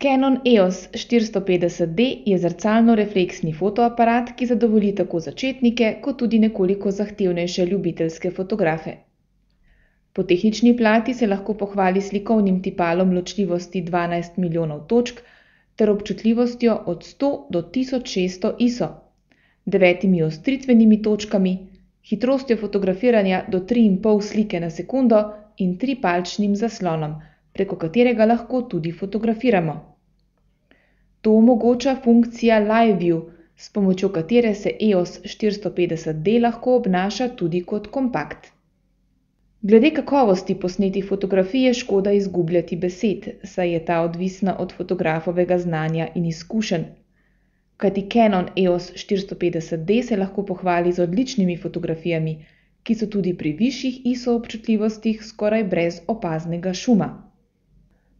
Canon EOS 450D je zrcalno-refleksni fotoaparat, ki zadovolji tako začetnike, kot tudi nekoliko zahtevnejše ljubiteljske fotografe. Po tehnični plati se lahko pohvali s slikovnim tipalom ločljivosti 12 milijonov točk ter občutljivostjo od 100 do 1600 ISO, 9 ostritvenimi točkami, hitrostjo fotografiranja do 3,5 slike na sekundo in 3-palčnim zaslonom, preko katerega lahko tudi fotografiramo. To omogoča funkcija Live View, s pomočjo katere se EOS 450D lahko obnaša tudi kot kompakt. Glede kakovosti posnetih fotografij je škoda izgubljati besed, saj je ta odvisna od fotografovega znanja in izkušenj. Kajti Canon EOS 450D se lahko pohvali z odličnimi fotografijami, ki so tudi pri višjih ISO občutljivostih skoraj brez opaznega šuma.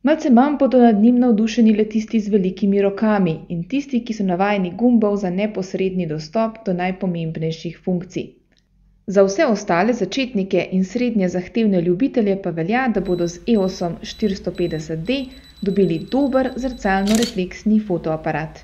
Malce manj bodo nad njim navdušeni le tisti z velikimi rokami in tisti, ki so navajeni gumbov za neposredni dostop do najpomembnejših funkcij. Za vse ostale začetnike in srednje zahtevne ljubitelje pa velja, da bodo z EOSom 450D dobili dober zrcalno-refleksni fotoaparat.